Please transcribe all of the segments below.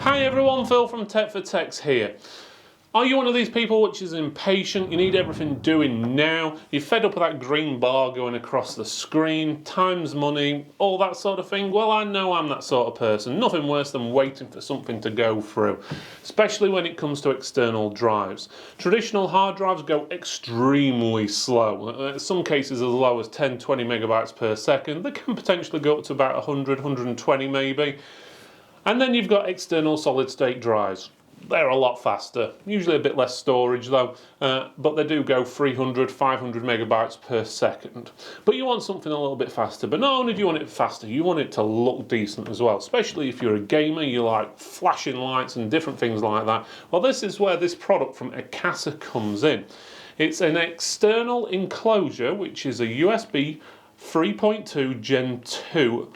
Hi everyone, Phil from Tech for Techs here. Are you one of these people which is impatient, you need everything doing now, you're fed up with that green bar going across the screen, time's money, all that sort of thing? Well, I know I'm that sort of person. Nothing worse than waiting for something to go through, especially when it comes to external drives. Traditional hard drives go extremely slow, in some cases as low as 10-20 megabytes per second. They can potentially go up to about 100-120 maybe. And then you've got external solid state drives. They're a lot faster, usually a bit less storage though, but they do go 300-500 megabytes per second. But you want something a little bit faster, but not only do you want it faster, you want it to look decent as well, especially if you're a gamer, you like flashing lights and different things like that. Well, this is where this product from Akasa comes in. It's an external enclosure, which is a USB 3.2 Gen 2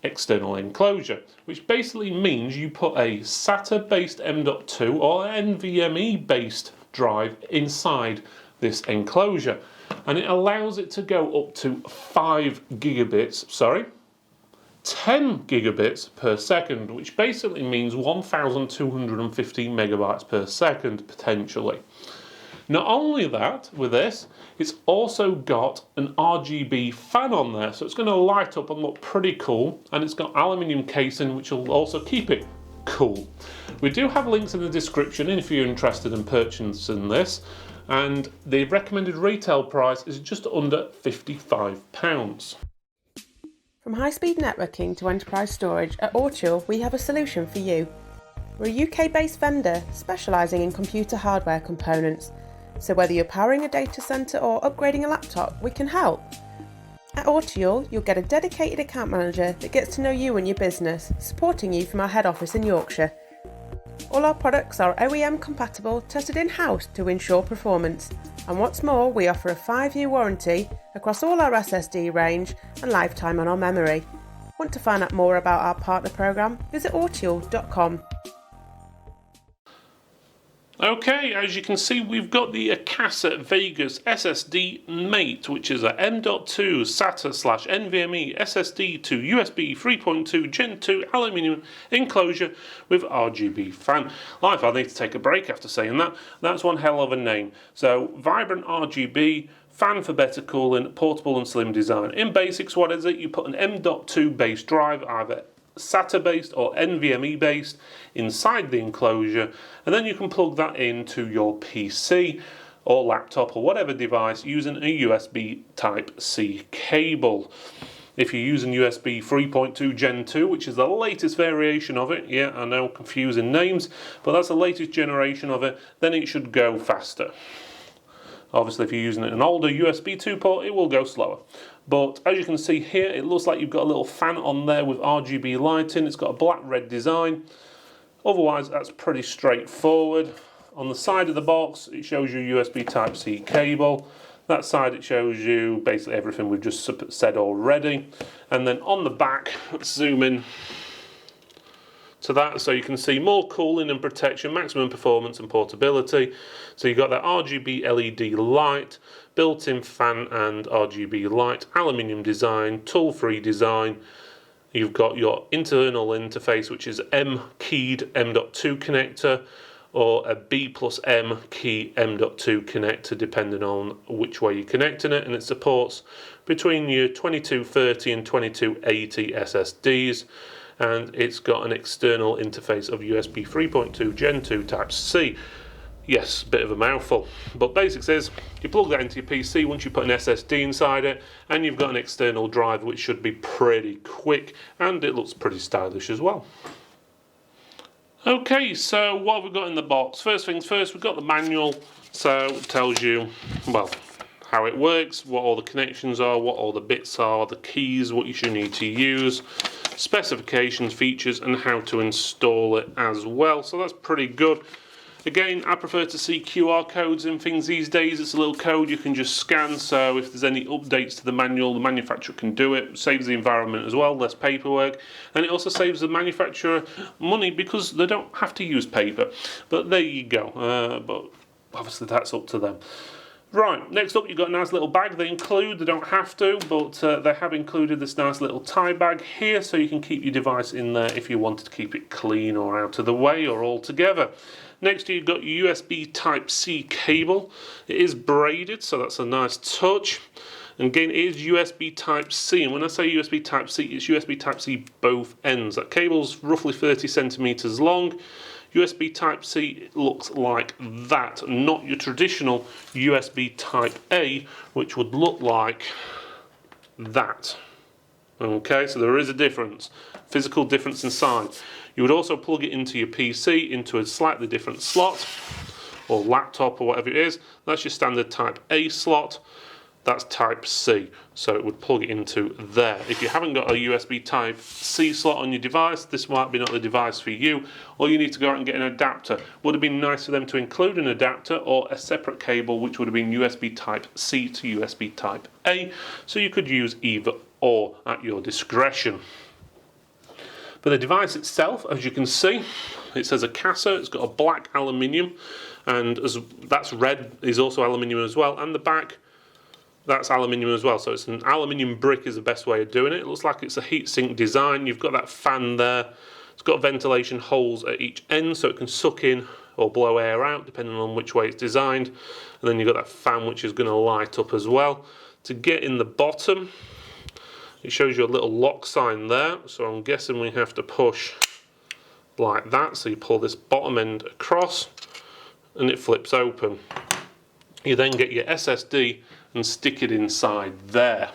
external enclosure, which basically means you put a SATA based M.2 or NVMe based drive inside this enclosure, and it allows it to go up to 10 gigabits per second, which basically means 1250 megabytes per second potentially. Not only that, with this, it's also got an RGB fan on there, so it's going to light up and look pretty cool, and it's got aluminium casing which will also keep it cool. We do have links in the description if you're interested in purchasing this, and the recommended retail price is just under £55. From high-speed networking to enterprise storage, at Ortual we have a solution for you. We're a UK-based vendor specialising in computer hardware components. So whether you're powering a data centre or upgrading a laptop, we can help. At Ortual, you'll get a dedicated account manager that gets to know you and your business, supporting you from our head office in Yorkshire. All our products are OEM compatible, tested in-house to ensure performance. And what's more, we offer a 5-year warranty across all our SSD range and lifetime on our memory. Want to find out more about our partner programme? Visit ortual.com. Okay, as you can see, we've got the Akasa Vegas SSD Mate, which is a M.2 SATA/NVMe SSD to USB 3.2 Gen 2 aluminium enclosure with RGB fan. Life, I need to take a break after saying that. That's one hell of a name. So, vibrant RGB, fan for better cooling, portable and slim design. In basics, what is it? You put an M.2 based drive, either SATA based or NVMe based, inside the enclosure, and then you can plug that into your PC or laptop or whatever device using a USB Type-C cable. If you're using USB 3.2 Gen 2, which is the latest variation of it, yeah, I know, confusing names, but that's the latest generation of it, then it should go faster. Obviously, if you're using an older USB 2 port, it will go slower. But as you can see here, it looks like you've got a little fan on there with RGB lighting. It's got a black-red design. Otherwise, that's pretty straightforward. On the side of the box, it shows you USB Type-C cable. That side, it shows you basically everything we've just said already. And then on the back, let's zoom in to that, so you can see more cooling and protection, maximum performance and portability. So you've got that RGB LED light, built-in fan and RGB light, aluminium design, tool-free design. You've got your internal interface, which is M-keyed M.2 connector, or a B+M key M.2 connector, depending on which way you're connecting it, and it supports between your 2230 and 2280 SSDs. And it's got an external interface of USB 3.2 Gen 2 Type-C. Yes, bit of a mouthful, but basics is you plug that into your PC once you put an SSD inside it, and you've got an external drive which should be pretty quick, and it looks pretty stylish as well. Okay, so what have we got in the box? First things first, we've got the manual, so it tells you, well, how it works, what all the connections are, what all the bits are, the keys, what you should need to use, specifications, features, and how to install it as well. So that's pretty good. Again, I prefer to see QR codes and things these days. It's a little code you can just scan, so if there's any updates to the manual, the manufacturer can do it. Saves the environment as well, less paperwork, and it also saves the manufacturer money because they don't have to use paper. But there you go, but obviously that's up to them. Right, next up you've got a nice little bag. They don't have to, but they have included this nice little tie bag here so you can keep your device in there if you wanted to keep it clean or out of the way or all together. Next you've got your USB Type-C cable. It is braided, so that's a nice touch. And again, it is USB Type-C, and when I say USB Type-C, it's USB Type-C both ends. That cable's roughly 30 centimeters long. USB Type-C looks like that, not your traditional USB Type-A, which would look like that. Okay, so there is a difference, physical difference inside. You would also plug it into your PC into a slightly different slot, or laptop, or whatever it is. That's your standard Type-A slot. That's Type-C, so it would plug it into there. If you haven't got a USB Type-C slot on your device, this might be not the device for you, or you need to go out and get an adapter. Would have been nice for them to include an adapter or a separate cable, which would have been USB Type-C to USB Type-A, so you could use either or at your discretion. For the device itself, as you can see, it says Akasa. It's got a black aluminium, and as that's red is also aluminium as well, and the back, that's aluminium as well, so it's an aluminium brick is the best way of doing it. It looks like it's a heatsink design. You've got that fan there. It's got ventilation holes at each end so it can suck in or blow air out depending on which way it's designed. And then you've got that fan which is going to light up as well. To get in the bottom, it shows you a little lock sign there, so I'm guessing we have to push like that. So you pull this bottom end across and it flips open. You then get your SSD and stick it inside there.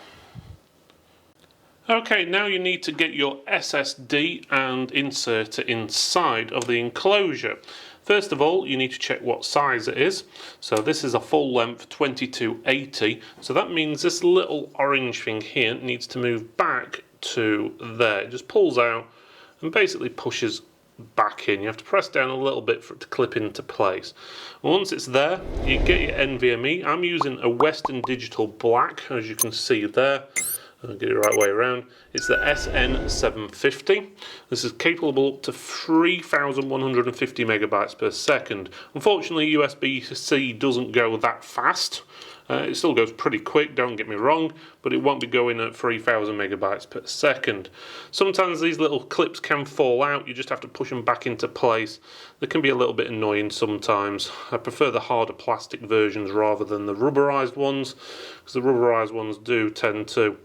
Okay, now you need to get your SSD and insert it inside of the enclosure. First of all, you need to check what size it is. So this is a full length 2280, so that means this little orange thing here needs to move back to there. It just pulls out and basically pushes back in. You have to press down a little bit for it to clip into place. Once it's there, you get your NVMe. I'm using a Western Digital Black, as you can see there. I'll get it the right way around. It's the SN750. This is capable up to 3,150 megabytes per second. Unfortunately, USB-C doesn't go that fast. It still goes pretty quick, don't get me wrong, but it won't be going at 3,000 megabytes per second. Sometimes these little clips can fall out, you just have to push them back into place. They can be a little bit annoying sometimes. I prefer the harder plastic versions rather than the rubberized ones, because the rubberized ones do tend to,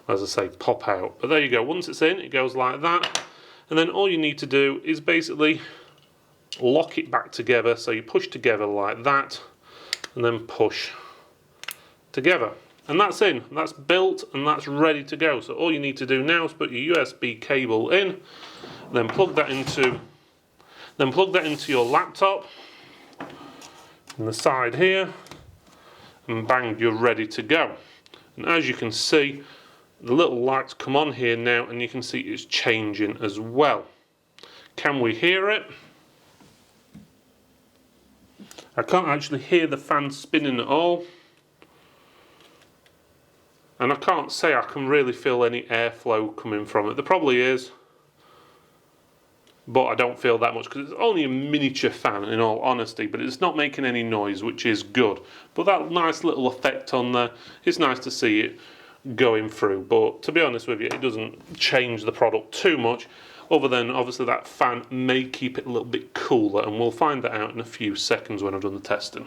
as I say, pop out. But there you go, once it's in, it goes like that, and then all you need to do is basically lock it back together. So you push together like that, and then push together, and that's in, that's built, and that's ready to go. So all you need to do now is put your USB cable in, then plug that into your laptop on the side here, and bang, you're ready to go. And as you can see, the little lights come on here now, and you can see it's changing as well. Can we hear it? I can't actually hear the fan spinning at all. And I can't say I can really feel any airflow coming from it. There probably is, but I don't feel that much because it's only a miniature fan in all honesty, but it's not making any noise, which is good. But that nice little effect on there, it's nice to see it going through. But to be honest with you, it doesn't change the product too much, other than obviously that fan may keep it a little bit cooler, and we'll find that out in a few seconds when I've done the testing.